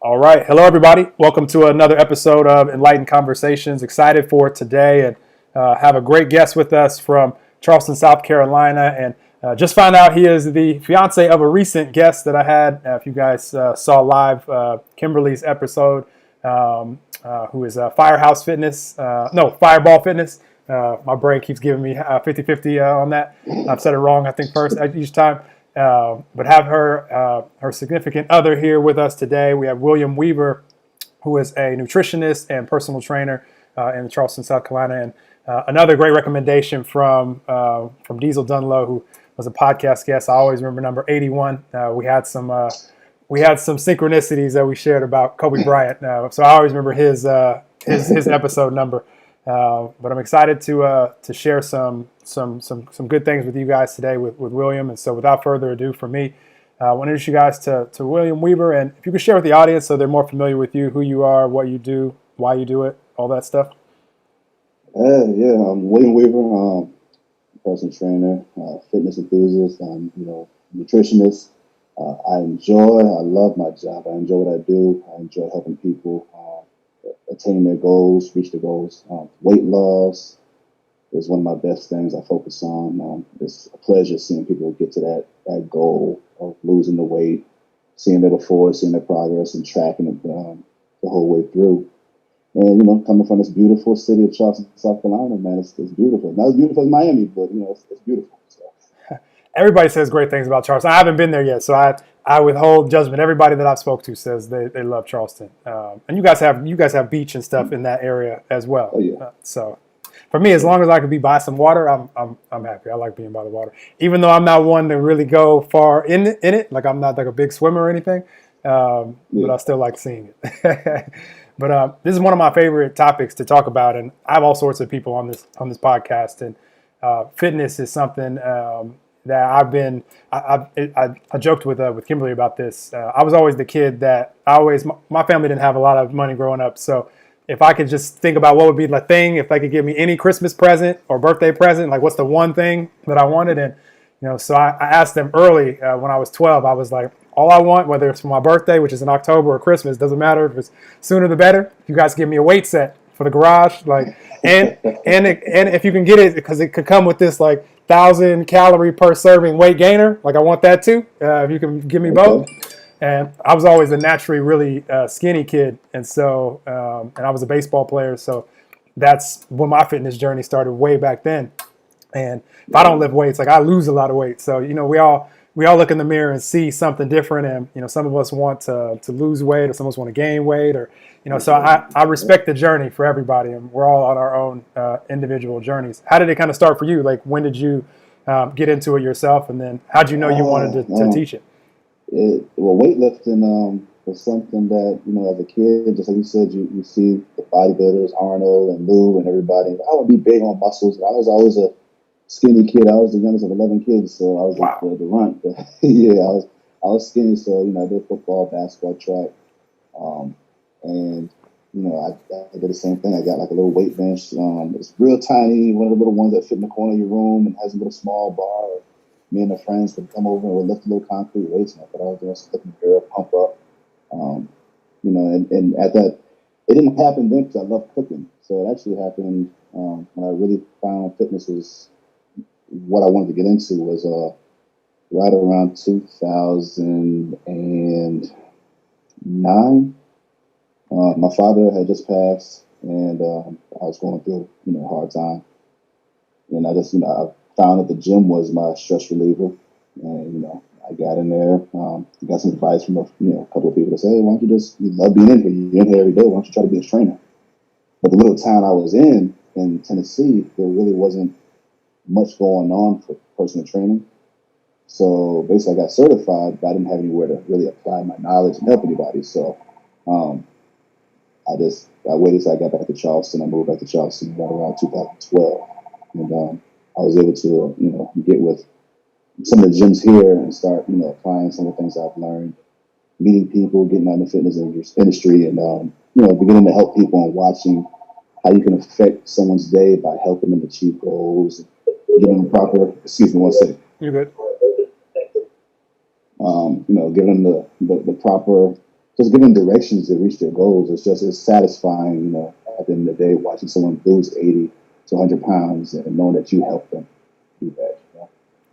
All right. Hello, everybody. Welcome to another episode of Enlightened Conversations. Excited for today and have a great guest with us from Charleston, South Carolina. And just found out he is the fiance of a recent guest that I had. If you guys saw live Kimberly's episode, who is Firehouse Fitness. No, Fireball Fitness. My brain keeps giving me 50-50 on that. I've said it wrong, I think, first each time. But have her significant other here with us today. We have William Weaver, who is a nutritionist and personal trainer in Charleston, South Carolina, and another great recommendation from Diesel Dunlow, who was a podcast guest. I always remember number 81. We had some synchronicities that we shared about Kobe Bryant. So I always remember his episode number. But I'm excited to share some good things with you guys today with William. And so without further ado, for me, I want to introduce you guys to William Weaver. And if you could share with the audience so they're more familiar with you, who you are, what you do, why you do it, all that stuff. I'm William Weaver, personal trainer, fitness enthusiast, nutritionist. I love my job. I enjoy what I do. I enjoy helping people attain their goals, reach their goals. Weight loss is one of my best things I focus on. It's a pleasure seeing people get to that goal of losing the weight, seeing their before, seeing their progress, and tracking it the whole way through. And, coming from this beautiful city of Charleston, South Carolina, man, it's beautiful. Not as beautiful as Miami, but, it's beautiful. So. Everybody says great things about Charleston. I haven't been there yet, so I withhold judgment. Everybody that I've spoke to says they love Charleston, and you guys have beach and stuff in that area as well. Oh, yeah. So for me, as long as I can be by some water, I'm happy. I like being by the water, even though I'm not one to really go far in it. Like I'm not like a big swimmer or anything, but I still like seeing it. But this is one of my favorite topics to talk about, and I have all sorts of people on this podcast, and fitness is something. That I joked with Kimberly about this. I was always the kid that my family didn't have a lot of money growing up. So if I could just think about what would be the thing, if they could give me any Christmas present or birthday present, like what's the one thing that I wanted? And, so I asked them early when I was 12, I was like, all I want, whether it's for my birthday, which is in October, or Christmas, doesn't matter. If it's sooner the better. If you guys give me a weight set for the garage, like, and if you can get it, because it could come with this like 1,000 calorie per serving weight gainer. Like I want that too. If you can give me both. And I was always a naturally really skinny kid. And so, and I was a baseball player. So that's when my fitness journey started way back then. And if I don't lift weights, like I lose a lot of weight. So, we all look in the mirror and see something different. And, some of us want to lose weight, or some of us want to gain weight, or, so I respect the journey for everybody, and we're all on our own individual journeys. How did it kind of start for you? Like, when did you get into it yourself? And then how'd you know you wanted to teach it? Weightlifting was something that, as a kid, just like you said, you see the bodybuilders, Arnold and Lou and everybody. I would be big on muscles. I was always a skinny kid. I was the youngest of 11 kids, so I was the runt. Yeah, I was skinny, so I did football, basketball, track, and I did the same thing. I got like a little weight bench. It's real tiny, one of the little ones that fit in the corner of your room and has a little small bar. Me and the friends would come over and would lift a little concrete weights, and I thought I was doing something to pump up. And at that, it didn't happen then because I love cooking. So it actually happened when I really found fitness was what I wanted to get into. Was right around 2009. My father had just passed, and I was going through a hard time, and I just I found that the gym was my stress reliever, and I got in there, got some advice from a couple of people to say, hey, why don't you love being in here, you're in here every day, why don't you try to be a trainer? But the little town I was in Tennessee, there really wasn't much going on for personal training. So basically I got certified, but I didn't have anywhere to really apply my knowledge and help anybody. So I waited till I got back to Charleston. I moved back to Charleston right around 2012. And I was able to, get with some of the gyms here and start, applying some of the things I've learned, meeting people, getting out in the fitness industry, and, beginning to help people and watching how you can affect someone's day by helping them achieve goals, giving them proper, excuse me, one second. You're good. Giving them the proper just giving directions to reach their goals. It's satisfying, at the end of the day, watching someone lose 80 to 100 pounds and knowing that you helped them do that.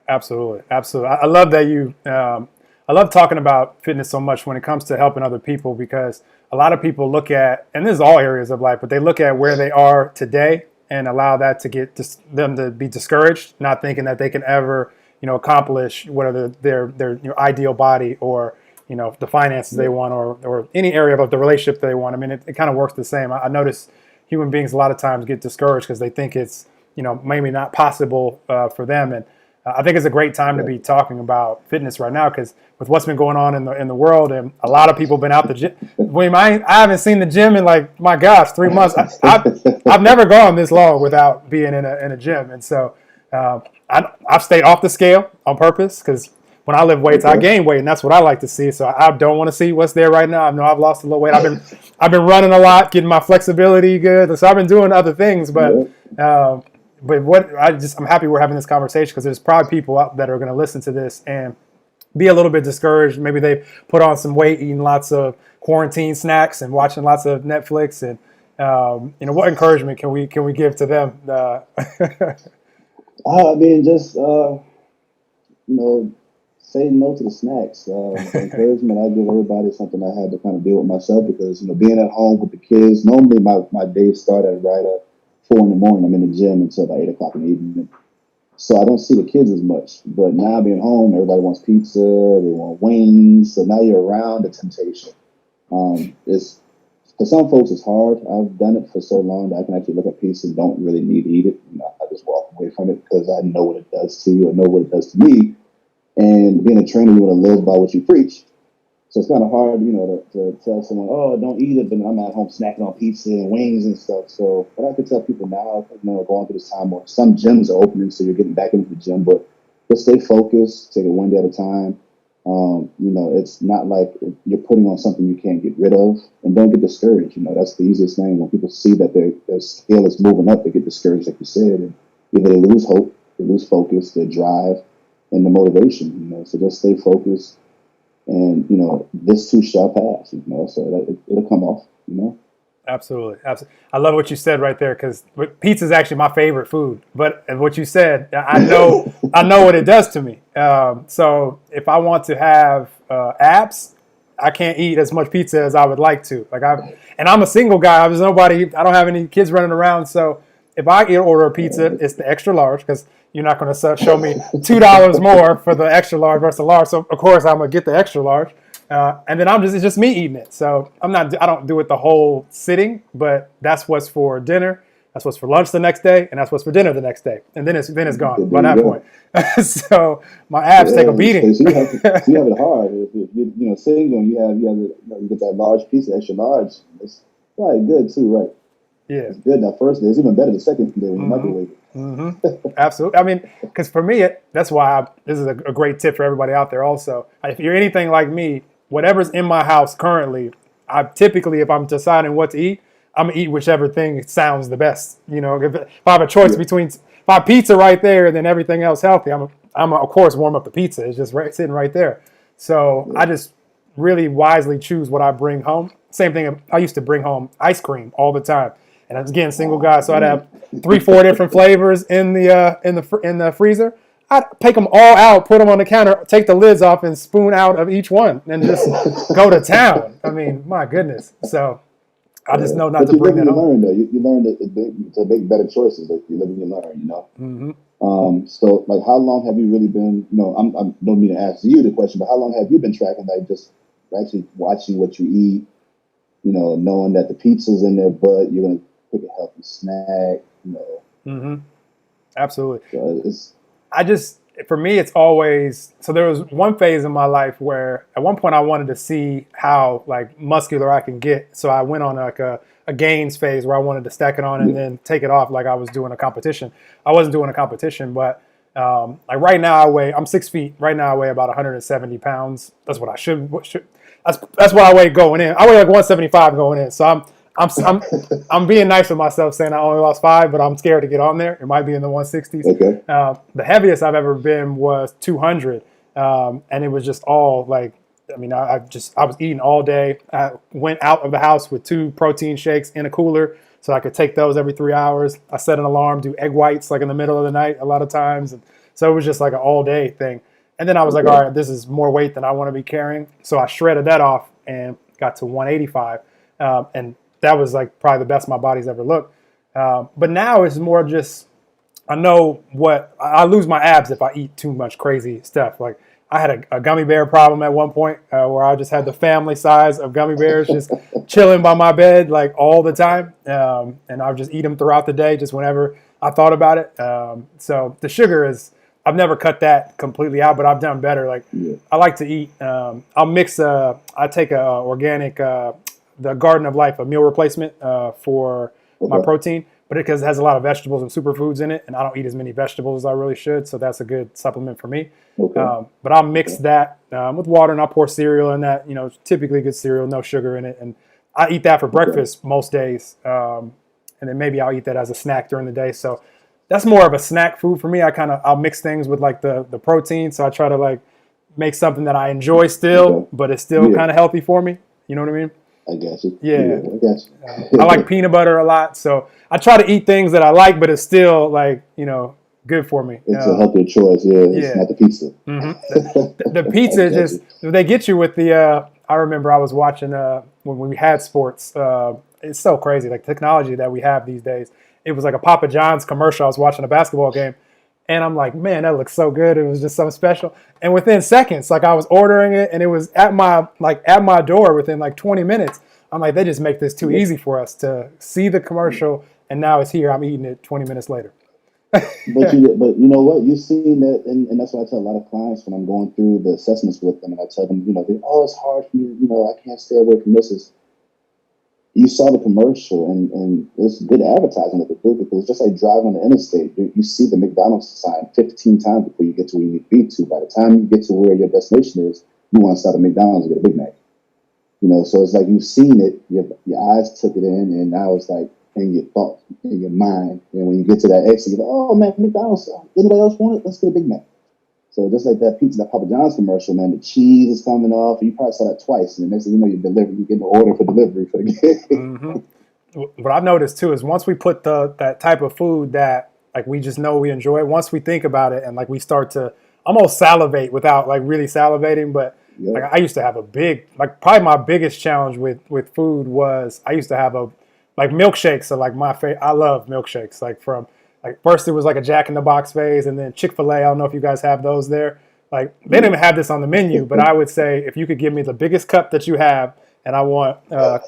Absolutely. Absolutely. I love that I love talking about fitness so much when it comes to helping other people, because a lot of people look at, and this is all areas of life, but they look at where they are today and allow that to get them to be discouraged, not thinking that they can ever, accomplish whatever their ideal body, or, the finances they want, or any area of the relationship they want. I mean, it kind of works the same. I notice human beings a lot of times get discouraged because they think it's, maybe not possible for them. And I think it's a great time to be talking about fitness right now, because with what's been going on in the world, and a lot of people been out the gym. William, I haven't seen the gym in, like, my gosh, 3 months. I've never gone this long without being in a gym, and so I've stayed off the scale on purpose, because when I lift weights, I gain weight, and that's what I like to see. So I don't want to see what's there right now. I know I've lost a little weight. I've been running a lot, getting my flexibility good. So I've been doing other things, but. I'm happy we're having this conversation, because there's probably people out that are going to listen to this and be a little bit discouraged. Maybe they put on some weight, eating lots of quarantine snacks and watching lots of Netflix. And what encouragement can we give to them? I mean, just say no to the snacks. The encouragement I give everybody is something I had to kind of deal with myself, because being at home with the kids. Normally, my days start at right at 4 in the morning. I'm in the gym until about 8 o'clock in the evening. So I don't see the kids as much. But now being home, everybody wants pizza, they want wings. So now you're around the temptation. It's for some folks it's hard. I've done it for so long that I can actually look at pizza and don't really need to eat it. I just walk away from it because I know what it does to you. I know what it does to me. And being a trainer, you want to live by what you preach. So it's kind of hard, to tell someone, oh, don't eat it, but I'm at home snacking on pizza and wings and stuff. So, but I could tell people now, going through this time where some gyms are opening, so you're getting back into the gym, but just stay focused, take it one day at a time. It's not like you're putting on something you can't get rid of, and don't get discouraged. That's the easiest thing. When people see that their scale is moving up, they get discouraged, like you said, and either they lose hope, they lose focus, their drive, and the motivation. So just stay focused. And this too shall pass. So it'll come off. Absolutely. I love what you said right there, because pizza is actually my favorite food. But what you said, I know what it does to me. So if I want to have abs, I can't eat as much pizza as I would like to. And I'm a single guy. I don't have any kids running around. So if I order a pizza, it's the extra large, because you're not going to show me $2 more for the extra large versus the large. So of course I'm going to get the extra large, and then it's just me eating it. So I don't do it the whole sitting, but that's what's for dinner, that's what's for lunch the next day, and that's what's for dinner the next day, and then it's gone by that point. So my abs take a beating. So you have it hard. If you're single and you get that large pizza, extra large, it's probably good too, right? Yeah, it's good that first day. It's even better the second day when you microwave it. Mm-hmm. Absolutely. I mean, because for me, that's why this is a great tip for everybody out there also. If you're anything like me, whatever's in my house currently, if I'm deciding what to eat, I'm going to eat whichever thing sounds the best. If I have a choice between, if I have pizza right there, then everything else healthy, I'm of course warm up the pizza. It's just sitting right there. So I just really wisely choose what I bring home. Same thing, I used to bring home ice cream all the time. And I was, again, single guy, so I'd have 3-4 different flavors in the freezer. I'd take them all out, put them on the counter, take the lids off, and spoon out of each one, and just go to town. I mean, my goodness. So I just know not to bring that home. You learn to make better choices. Like you live and you learn. Mm-hmm. So like, how long have you really been? I don't mean to ask you the question, but how long have you been tracking, like, just actually watching what you eat? Knowing that the pizza's in there, but you're gonna pick a healthy snack. Mm-hmm. Absolutely. So for me, it's always, so there was one phase in my life where at one point I wanted to see how like muscular I can get. So I went on like a gains phase where I wanted to stack it on and then take it off like I was doing a competition. I wasn't doing a competition, but like right now I'm 6 feet. Right now I weigh about 170 pounds. That's what I should that's what I weigh going in. I weigh like 175 going in. So I'm being nice with myself saying I only lost 5, but I'm scared to get on there. It might be in the 160s. Okay. The heaviest I've ever been was 200, and it was just all like I mean, I was eating all day. I went out of the house with 2 protein shakes in a cooler so I could take those every 3 hours. I set an alarm, do egg whites like in the middle of the night a lot of times. And so it was just like an all day thing. And then I was like, all Okay. right, this is more weight than I want to be carrying. So I shredded that off and got to 185. And that was like probably the best my body's ever looked. But now it's more just, I know what I lose my abs if I eat too much crazy stuff. Like I had a gummy bear problem at one point where I just had the family size of gummy bears just chilling by my bed like all the time, and I would just eat them throughout the day, just whenever I thought about it. So the sugar is I've never cut that completely out, but I've done better. Like Yeah. I like to eat. I'll mix. I take a organic, the Garden of Life, a meal replacement for my Okay. protein, but because it has a lot of vegetables and superfoods in it, and I don't eat as many vegetables as I really should, so that's a good supplement for me. Okay. But I'll mix Okay. that with water, and I'll pour cereal in that. Typically good cereal, no sugar in it, and I eat that for Okay. breakfast most days, and then maybe I'll eat that as a snack during the day. So that's more of a snack food for me. I'll mix things with like the protein, so I try to like make something that I enjoy still, Okay. but it's still Yeah. kind of healthy for me. You know what I mean? I got you. Yeah. Yeah. I got I like you. peanut butter a lot, so I try to eat things that I like, but it's still like good for me. It's a healthier choice. Yeah. It's Yeah. not the pizza. The I pizza is got just you. they get you with the. I remember I was watching when we had sports. It's so crazy, like technology that we have these days. It was like a Papa John's commercial. I was watching a basketball game, and I'm like, man, that looks so good. It was just something special. And within seconds, like I was ordering it, and it was at my door within like 20 minutes. I'm like, they just make this too Yeah. easy for us to see the commercial, and now it's here. I'm eating it 20 minutes later. But you know what? You've seen that, and that's why I tell a lot of clients when I'm going through the assessments with them, and I tell them, oh, it's hard for me. I can't stay away from this. You saw the commercial, and it's good advertising that they do because just like driving on the interstate, you see the McDonald's sign 15 times before you get to where you need to be to. By the time you get to where your destination is, you want to stop at McDonald's and get a Big Mac. So it's like you've seen it, your eyes took it in, and now it's like in your thought, in your mind. And when you get to that exit, you're like, oh man, McDonald's, anybody else want it? Let's get a Big Mac. So just like that pizza, that Papa John's commercial, man, the cheese is coming off. You probably saw that twice, and the next thing you know, you're getting an order for delivery for the game. hmm What I've noticed too is once we put that type of food that like we just know we enjoy, once we think about it and like we start to almost salivate without like really salivating, but like Yep. I used to have a big like probably my biggest challenge with food was I used to have a like milkshakes are like my favorite. I love milkshakes like from like first it was like a Jack in the Box phase and then Chick-fil-A. I don't know if you guys have those there. Like they didn't Yeah. even have this on the menu, but I would say if you could give me the biggest cup that you have and I want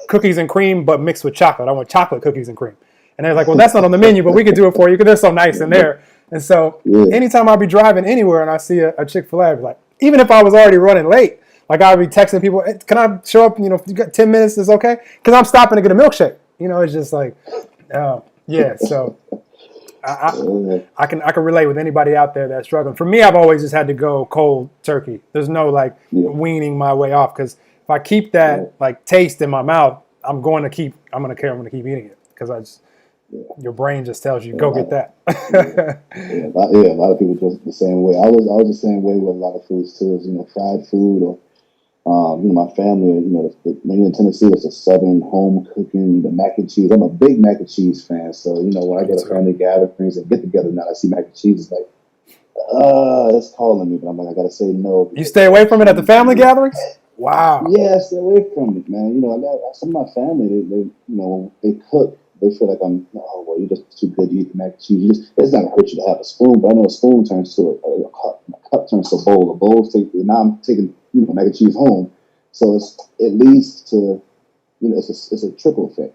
cookies and cream, but mixed with chocolate. I want chocolate cookies and cream. And they're like, well, that's not on the menu, but we could do it for you because they're so nice in there. And so Yeah. anytime I'd be driving anywhere and I see a Chick-fil-A, I'd be like, even if I was already running late, like I'd be texting people, hey, can I show up? If you got 10 minutes, is okay? Because I'm stopping to get a milkshake. It's just like, yeah. So I, Uh, I can relate with anybody out there that's struggling. For me, I've always just had to go cold turkey. There's no like yeah. weaning my way off because if I keep Right. that like taste in my mouth, I'm going to keep eating it because Yeah. your brain just tells you Yeah. go get Yeah. that. A lot of people just the same way. I was the same way with a lot of foods too. Is fried food or my family. Maybe in Tennessee, it's a Southern home cooking. The mac and cheese. I'm a big mac and cheese fan. So when I Me go to too. family gatherings and get together, now I see mac and cheese. It's like, it's calling me, but I'm like, I gotta say no You because stay mac away and from it at the cheese to family me. gatherings? Wow. Yeah, stay away from it, man. I got some of my family. When they cook. They feel like well, you're just too good to eat the mac and cheese. It's not gonna hurt you to have a spoon, but I know a spoon turns to a cup. A cup turns to a bowl. A bowl takes. Now I'm taking mac and cheese home, so it leads to it's a trickle effect.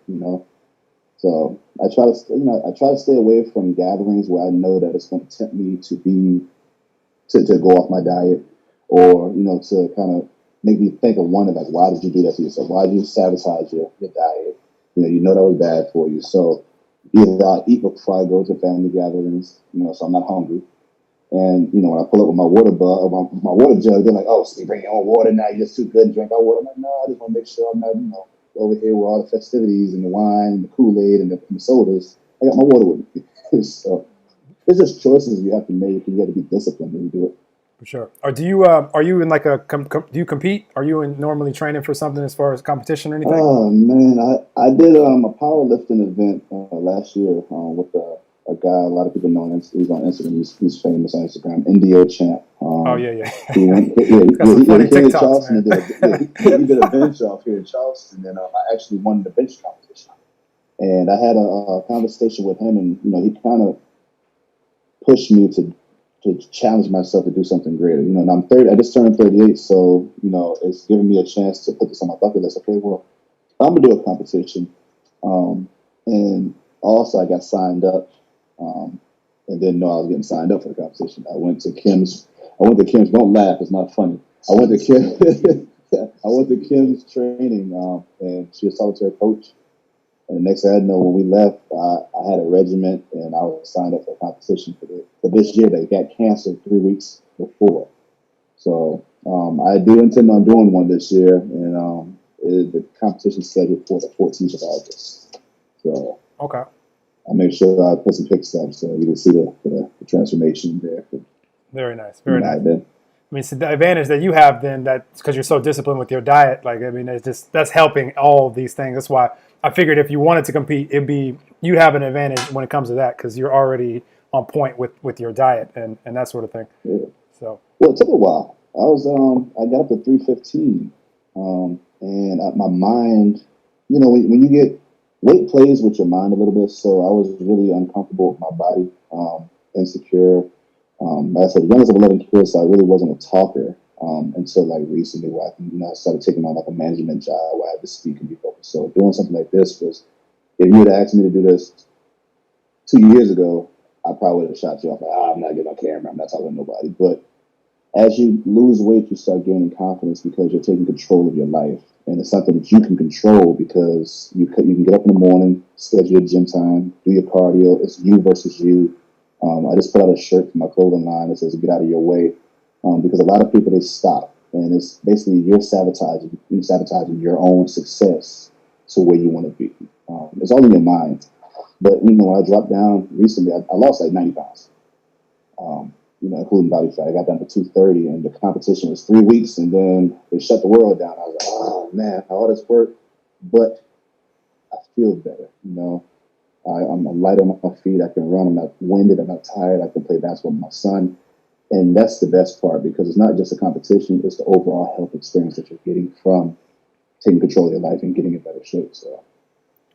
So I try to stay away from gatherings where I know that it's going to tempt me to go off my diet, or to kind of make me think of one of like, why did you do that to yourself? Why did you sabotage your diet? That was bad for you. So either I eat before I go to family gatherings, so I'm not hungry. And when I pull up with my water jug, they're like, "Oh, so you bring your own water now? You're just too good to drink our water." I'm like, "No, I just want to make sure I'm not, over here with all the festivities and the wine and the Kool-Aid and the sodas. I got my water with me." So it's just choices you have to make, and you have to be disciplined when you do it. For sure. Or are you in like do you compete? Are you in normally training for something as far as competition or anything? Oh man, I did a powerlifting event last year with a guy a lot of people know. He's on Instagram. He's famous on Instagram. Indio Champ. Oh yeah, He yeah. went. He's got some He funny came to TikToks, Charleston man. and he did a bench off here in Charleston, and I actually won the bench competition. And I had a conversation with him, and he kind of pushed me to challenge myself to do something greater. And I'm 30. I just turned 38, so it's giving me a chance to put this on my bucket list. Okay, well, I'm gonna do a competition, and also I got signed up, and didn't know I was getting signed up for the competition. I went to Kim's. Don't laugh; it's not funny. I went to Kim. I went to Kim's training, and she was talking to her coach. And the next thing I know, when we left, I had a regiment, and I was signed up for a competition for this year. They got canceled 3 weeks before, so I do intend on doing one this year, and the competition scheduled for the 14th of August. So Okay. I'll make sure I put some pics up so you can see the transformation there. Very nice. Very nice. Then. I mean, so the advantage that you have then, that because you're so disciplined with your diet, like I mean, it's just that's helping all of these things. That's why I figured if you wanted to compete, you'd have an advantage when it comes to that because you're already on point with your diet and that sort of thing. Yeah. So Well, it took a while. I got up to 315, and my mind, when you get weight plays with your mind a little bit. So I was really uncomfortable with my body, insecure. Like I said, young as 11 kids, so I really wasn't a talker until like recently, where I started taking on like a management job where I had to speak and be focused. So doing something like this was, if you had asked me to do this 2 years ago, I probably would have shot you off. Like, I'm not getting on camera. I'm not talking to nobody. But as you lose weight, you start gaining confidence because you're taking control of your life, and it's something that you can control because you can get up in the morning, schedule your gym time, do your cardio. It's you versus you. I just put out a shirt for my clothing line that says "Get out of your way," because a lot of people, they stop, and it's basically you're sabotaging your own success to where you want to be. It's all in your mind. But when I dropped down recently, I lost like 90 pounds. Including body fat. I got down to 230, and the competition was 3 weeks, and then they shut the world down. I was like, oh man, all this work, but I feel better. I'm light on my feet. I can run. I'm not winded. I'm not tired. I can play basketball with my son, and that's the best part because it's not just a competition; it's the overall health experience that you're getting from taking control of your life and getting in better shape. So,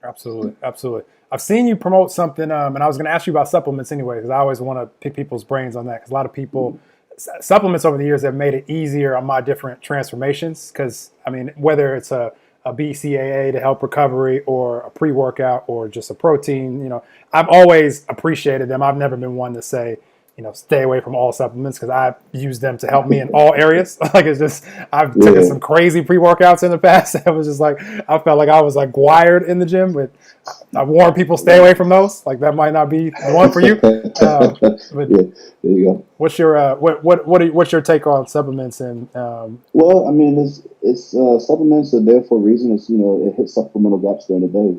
absolutely, absolutely. I've seen you promote something, and I was going to ask you about supplements anyway because I always want to pick people's brains on that because a lot of people supplements over the years have made it easier on my different transformations because I mean whether it's a BCAA to help recovery or a pre-workout or just a protein, I've always appreciated them. I've never been one to say, stay away from all supplements because I've used them to help me in all areas. Like it's just, I've taken some crazy pre-workouts in the past. I was just like, I felt like I was like wired in the gym, but I warn people stay away from those. Like that might not be the one for you. But yeah, there you go. what's your what's your take on supplements and Well, I mean, it's supplements are there for a reason. It hits supplemental gaps during the day,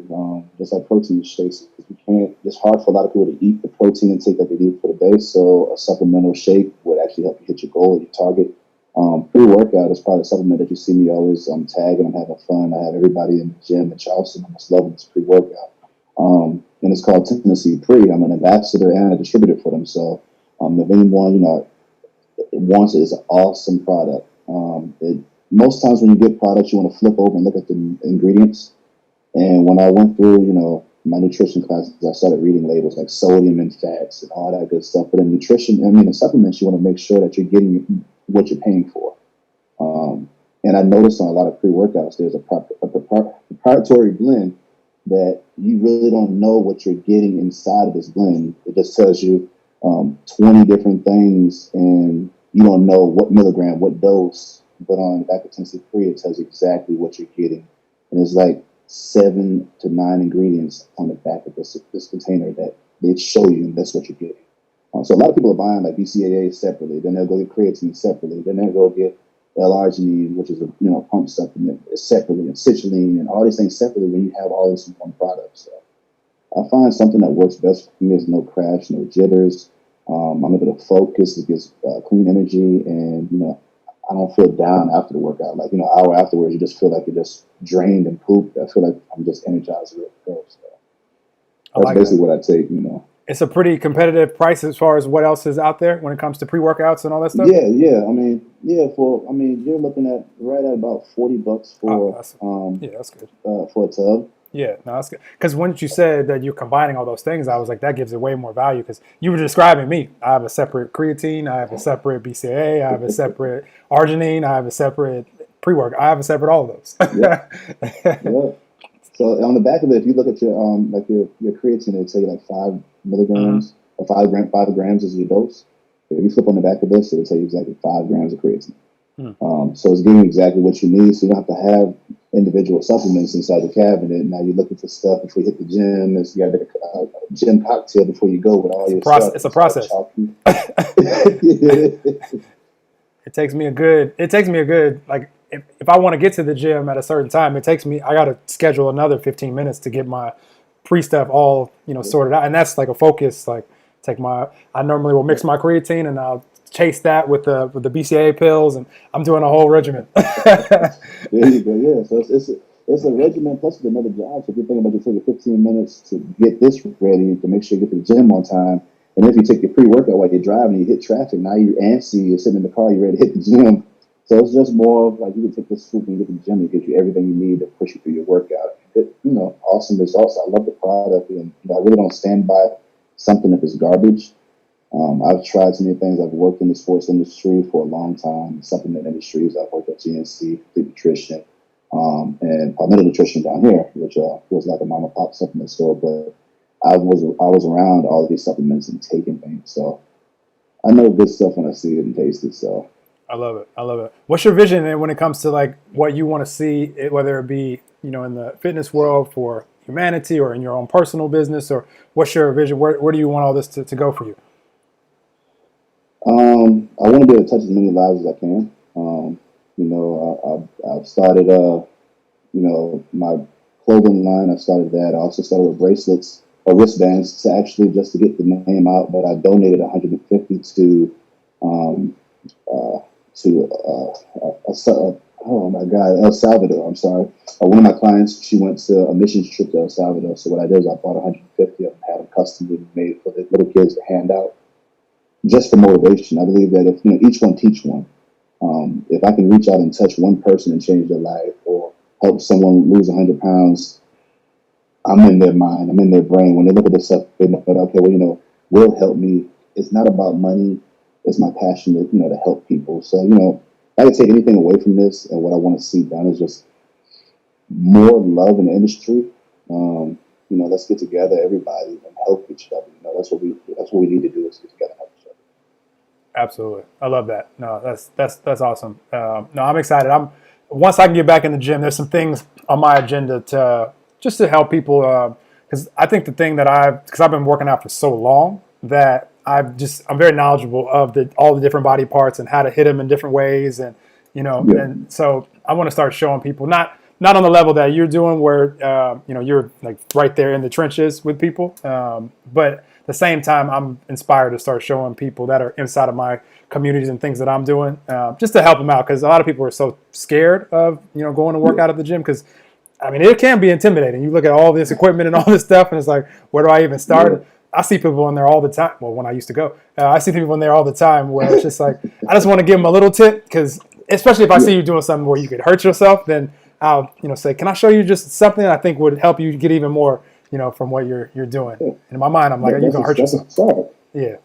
just like protein shakes. You can't. It's hard for a lot of people to eat the protein intake that they need for the day. So a supplemental shake would actually help you hit your goal or your target. Pre-workout is probably a supplement that you see me always tagging. I'm having fun. I have everybody in the gym in Charleston almost loving this pre-workout. And it's called Tennessee Pre. I'm an ambassador and a distributor for them. So if anyone wants it, it's an awesome product. Most times when you get products, you want to flip over and look at the ingredients. And when I went through, my nutrition classes, I started reading labels like sodium and fats and all that good stuff. But in in supplements, you want to make sure that you're getting what you're paying for. And I noticed on a lot of pre-workouts, there's a proprietary blend that you really don't know what you're getting inside of this blend. It just tells you 20 different things, and you don't know what milligram, what dose. But on the back of Tennessee Free, it tells you exactly what you're getting. And it's like 7 to 9 ingredients on the back of this container that they show you, and that's what you're getting. So a lot of people are buying like BCAA separately, then they'll go get creatine separately, then they'll go get L-arginine, which is a pump supplement, separately, and citrulline, and all these things separately when you have all this in one product. So I find something that works best for me is no crash, no jitters. I'm able to focus. It gives clean energy, and I don't feel down after the workout. Like hour afterwards, you just feel like you're just drained and pooped. I feel like I'm just energized and ready to go. So I that's like that. basically what I take. It's a pretty competitive price as far as what else is out there when it comes to pre-workouts and all that stuff. Yeah. You're looking at right at about $40 Oh, for yeah, that's good. for a tub. Yeah, no, that's good. Because once you said that you're combining all those things, I was like, that gives it way more value. Because you were describing me. I have a separate creatine. I have a separate BCAA. I have a separate arginine. I have a separate pre-work. I have a separate all of those. Yep. Yeah. So on the back of it, if you look at your like your creatine, it'll tell you like 5 milligrams or 5 grams is your dose. If you flip on the back of this, it'll tell you exactly 5 grams of creatine. So it's giving you exactly what you need. So you don't have to have individual supplements inside the cabinet. Now you're looking for stuff before you hit the gym. You got a gym cocktail before you go with all your stuff. It's a process. It takes me a good like if I want to get to the gym at a certain time, I got to schedule another 15 minutes to get my pre-stuff all, sorted out. And that's like a focus, like I normally will mix my creatine and I'll chase that with the BCAA pills, and I'm doing a whole regimen. There you go. Yeah. So it's a regimen plus it's another job. So if you're thinking about just taking 15 minutes to get this ready, to make sure you get to the gym on time, and if you take your pre-workout while you're driving, you hit traffic, now you're antsy, you're sitting in the car, you're ready to hit the gym. So it's just more of like you can take this swoop and you get to the gym. It gives you everything you need to push you through your workout. Awesome results. I love the product, and I really don't stand by something if it's garbage. I've tried so many things. I've worked in the sports industry for a long time, supplement industries. I've worked at GNC, Complete Nutrition, and Palmetto Nutrition down here, which was like a mom and pop supplement store. But I was around all of these supplements and taking things, so I know good stuff when I see it and taste it. So I love it. What's your vision when it comes to like what you want to see, whether it be in the fitness world for humanity or in your own personal business, or what's your vision? Where do you want all this to go for you? I want to be able to touch as many lives as I can. I've started, my clothing line. I started that. I also started with bracelets or wristbands to actually just to get the name out. But I donated 150 to, oh my God, El Salvador. I'm sorry. One of my clients, she went to a missions trip to El Salvador. So what I did is I bought 150 of them, had them custom made for the little kids to hand out, just for motivation. I believe that if each one teach one, if I can reach out and touch one person and change their life, or help someone lose 100 pounds, I'm in their mind, I'm in their brain. When they look at this stuff, they know that okay, will help me. It's not about money. It's my passion to help people. So if I could take anything away from this, and what I want to see done is just more love in the industry. Let's get together, everybody, and help each other. That's what we need to do is get together and help each other. Absolutely, I love that. No, that's awesome. No, I'm excited. Once I can get back in the gym, there's some things on my agenda to help people. Because I think the thing that because I've been working out for so long that I'm very knowledgeable of all the different body parts and how to hit them in different ways, and and so I want to start showing people not on the level that you're doing, where you're like right there in the trenches with people, but at the same time, I'm inspired to start showing people that are inside of my communities and things that I'm doing, just to help them out, because a lot of people are so scared of going to work out at the gym, because it can be intimidating. You look at all this equipment and all this stuff, and it's like, where do I even start? Yeah. I see people in there all the time. Well, when I used to go, I see people in there all the time where it's just like, I just want to give them a little tip, because especially if I see you doing something where you could hurt yourself, then I'll say, can I show you just something I think would help you get even more, from what you're doing. And in my mind, I'm like, are you going to hurt yourself? That's a start. Yeah.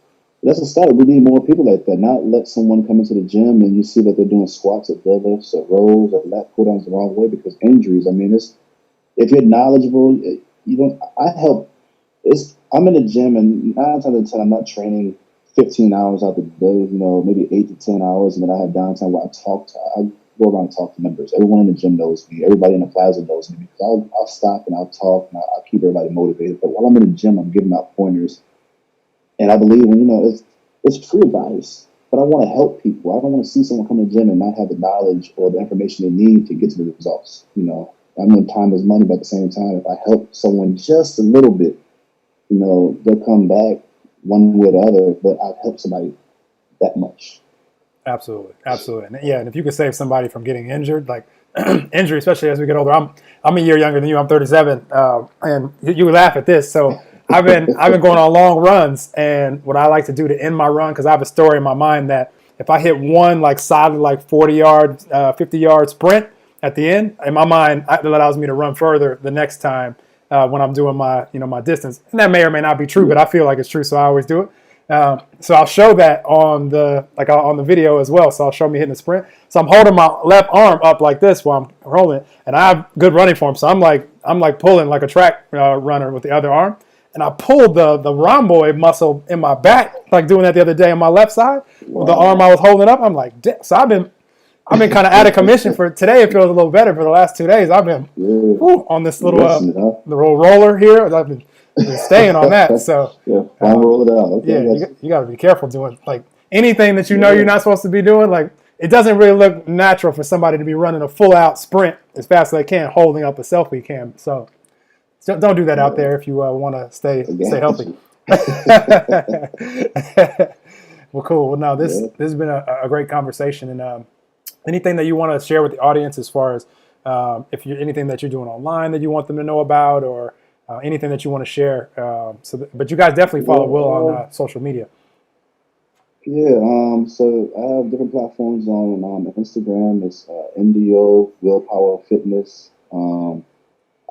That's a start. We need more people like that. Not let someone come into the gym and you see that they're doing squats or deadlifts or rows or lat pull downs the wrong way because injuries. If you're knowledgeable, I'm in the gym, and 9 times out of 10, I'm not training 15 hours out the day, maybe 8 to 10 hours. And then I have downtime where I go around and talk to members. Everyone in the gym knows me. Everybody in the plaza knows me, because I'll stop and I'll talk and I'll keep everybody motivated. But while I'm in the gym, I'm giving out pointers. And I believe it's free advice, but I want to help people. I don't want to see someone come to the gym and not have the knowledge or the information they need to get to the results. I know time is money, but at the same time, if I help someone just a little bit, they'll come back one way or the other, but I've helped somebody that much. Absolutely, absolutely, and yeah. And if you could save somebody from getting injured, like injury, especially as we get older. I'm a year younger than you. I'm 37, and you would laugh at this. So I've been going on long runs, and what I like to do to end my run, because I have a story in my mind that if I hit one like solid like 40-yard, 50-yard sprint at the end, in my mind that allows me to run further the next time when I'm doing my my distance. And that may or may not be true, but I feel like it's true, so I always do it. So I'll show that on the video as well. So I'll show me hitting a sprint. So I'm holding my left arm up like this while I'm rolling, and I have good running form. So I'm like pulling like a track runner with the other arm, and I pulled the rhomboid muscle in my back, like doing that the other day on my left side with the arm I was holding up. I'm like, so I've been kind of out of commission for today. It feels a little better. For the last 2 days, I've been on this little the little roller here. I've been staying on that. So roll it out. Okay, you got to be careful doing like anything that you're not supposed to be doing. Like it doesn't really look natural for somebody to be running a full out sprint as fast as they can, holding up a selfie cam. So don't do that out there if you want to stay healthy. Well, cool. Well, no, this has been a great conversation, and anything that you want to share with the audience as far as if you're anything that you're doing online that you want them to know about, or anything that you want to share. But you guys definitely follow Will on social media. Yeah. So I have different platforms on Instagram. It's MDO Willpower Fitness.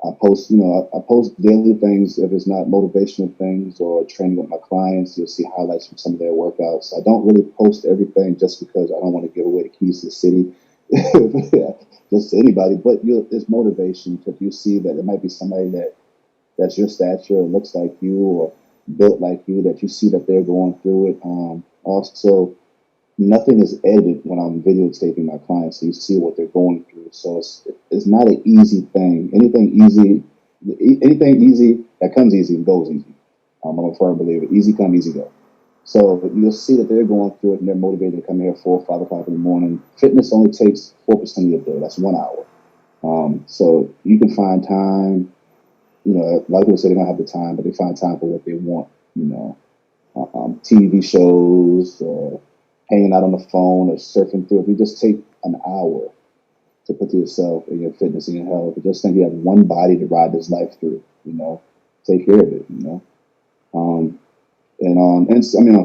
I post, I post daily things. If it's not motivational things or training with my clients, you'll see highlights from some of their workouts. I don't really post everything just because I don't want to give away the keys to the city, just to anybody. But it's motivation. If you see that there might be somebody that's your stature, or looks like you, or built like you, that you see that they're going through it. Also, nothing is edited when I'm videotaping my clients, so you see what they're going through. So it's not an easy thing. Anything easy that comes easy and goes easy. I'm a firm believer. Easy come, easy go. So you'll see that they're going through it and they're motivated to come here at 4 or 5 o'clock in the morning. Fitness only takes 4% of your day. That's 1 hour. So you can find time. A lot of people say they don't have the time, but they find time for what they want. TV shows, or hanging out on the phone, or surfing through. If you just take an hour to put to yourself and your fitness and your health, but just think you have one body to ride this life through. Take care of it. On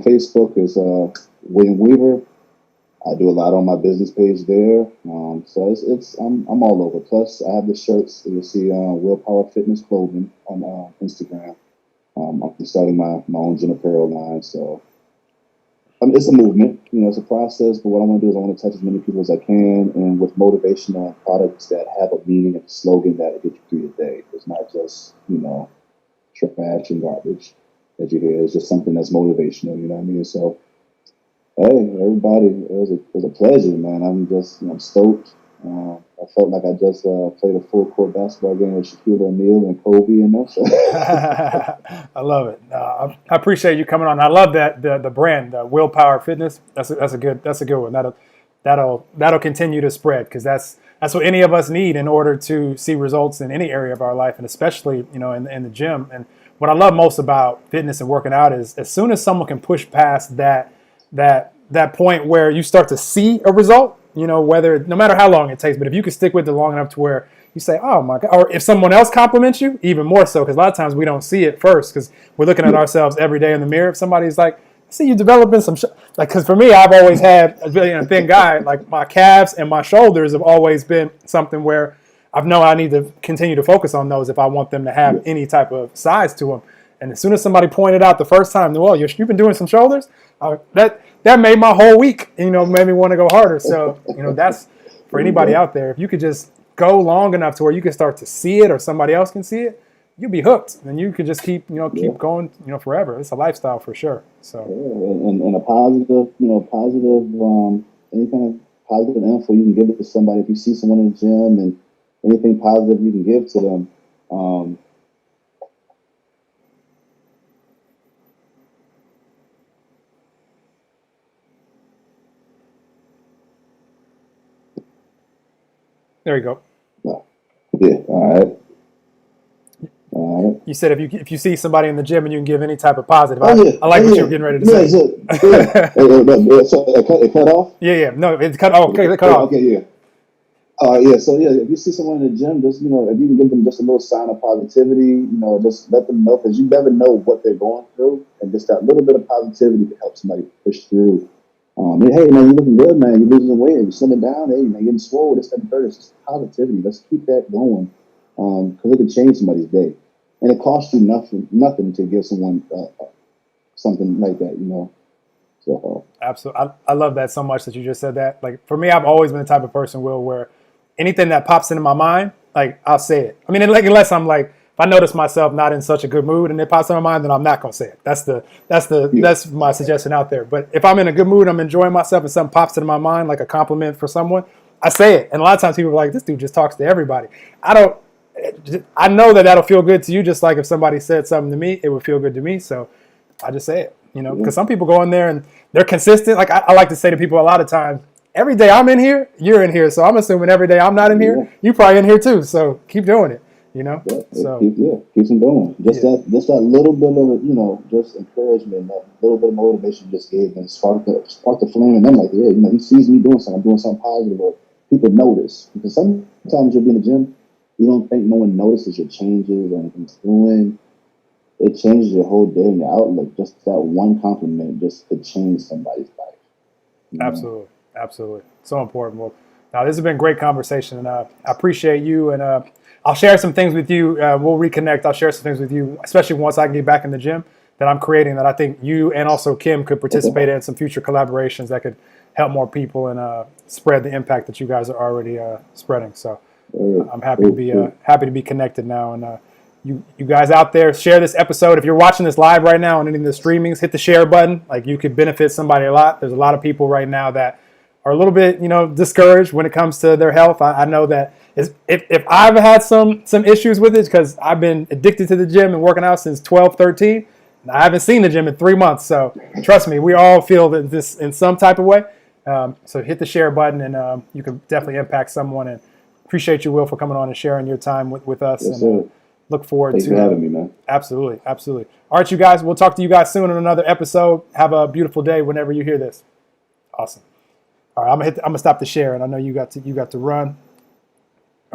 Facebook is William Weaver. I do a lot on my business page there. So I'm all over. Plus, I have the shirts that you'll see Willpower Fitness Clothing on Instagram. I'm starting my own gym apparel line. So it's a movement. It's a process. But what I want to do is I want to touch as many people as I can, and with motivational products that have a meaning and a slogan that get you through your day. It's not just trash and garbage that you hear. It's just something that's motivational. You know what I mean? So. Hey, everybody! It was a pleasure, man. I'm stoked. I felt like I just played a full court basketball game with Shaquille O'Neal and Kobe and them. So. I love it. I appreciate you coming on. I love that the brand, Willpower Fitness. That's a good one. That'll continue to spread, because that's what any of us need in order to see results in any area of our life, and especially in the gym. And what I love most about fitness and working out is as soon as someone can push past that point where you start to see a result, whether no matter how long it takes, but if you can stick with it long enough to where you say, oh my God, or if someone else compliments you, even more so, because a lot of times we don't see it first because we're looking at ourselves every day in the mirror. If somebody's like, I see you developing some, because for me, I've always had a thin guy, like my calves and my shoulders have always been something where I've known I need to continue to focus on those if I want them to have any type of size to them. And as soon as somebody pointed out the first time, well, you've been doing some shoulders, that made my whole week, made me want to go harder. So, that's for anybody out there. If you could just go long enough to where you can start to see it, or somebody else can see it, you'll be hooked, and you can just keep going, forever. It's a lifestyle for sure. So, and a positive, any kind of positive info you can give it to somebody. If you see someone in the gym and anything positive you can give to them. There you go. Yeah. All right. You said if you see somebody in the gym and you can give any type of positive. Oh yeah. I like what you're getting ready to say. So it cut off. Yeah. No, it's cut. Oh, okay, it cut off. Okay, yeah. Yeah. So yeah, if you see someone in the gym, just if you can give them just a little sign of positivity, just let them know, because you never know what they're going through, and just that little bit of positivity can help somebody push through. Hey man, you're looking good, man. You're losing weight. You're slimming down. Hey man, you're getting swole. This, that, and third. It's just positivity. Let's keep that going, because it can change somebody's day, and it costs you nothing to give someone something like that. So Absolutely. I love that so much that you just said that. Like for me, I've always been the type of person, Will, where anything that pops into my mind, like I'll say it. I mean, like unless I'm like, if I notice myself not in such a good mood and it pops in my mind, then I'm not gonna say it. That's my suggestion out there. But if I'm in a good mood, I'm enjoying myself, and something pops into my mind, like a compliment for someone, I say it. And a lot of times people are like, "This dude just talks to everybody." I know that that'll feel good to you, just like if somebody said something to me, it would feel good to me. So I just say it. Because some people go in there and they're consistent. Like I like to say to people a lot of times, every day I'm in here, you're in here. So I'm assuming every day I'm not in here, you probably in here too. So keep doing it, So keeps them going. Just that little bit of just encouragement, that little bit of motivation you just gave them, spark the flame, and them like, yeah, he sees me doing something, I'm doing something positive, or people notice. Because sometimes you'll be in the gym, you don't think no one notices your changes or anything's doing. It changes your whole day and your outlook. Just that one compliment just could change somebody's life. Absolutely. So important. Well, now this has been a great conversation, and I appreciate you. And I'll share some things with you. We'll reconnect. I'll share some things with you, especially once I can get back in the gym, that I'm creating, that I think you and also Kim could participate in some future collaborations that could help more people and spread the impact that you guys are already spreading. So I'm happy to be connected now. And you guys out there, share this episode. If you're watching this live right now on any of the streamings, hit the share button. Like, you could benefit somebody a lot. There's a lot of people right now that are a little bit, discouraged when it comes to their health. I know that if I've had some issues with it, because I've been addicted to the gym and working out since 12, 13. And I haven't seen the gym in 3 months. So trust me, we all feel this in some type of way. So hit the share button, and you can definitely impact someone. And appreciate you, Will, for coming on and sharing your time with us. Yes, and look forward Thanks to for having me, man. Absolutely. All right, you guys, we'll talk to you guys soon on another episode. Have a beautiful day whenever you hear this. Awesome. All right, I'm gonna stop the share, and I know you got to run.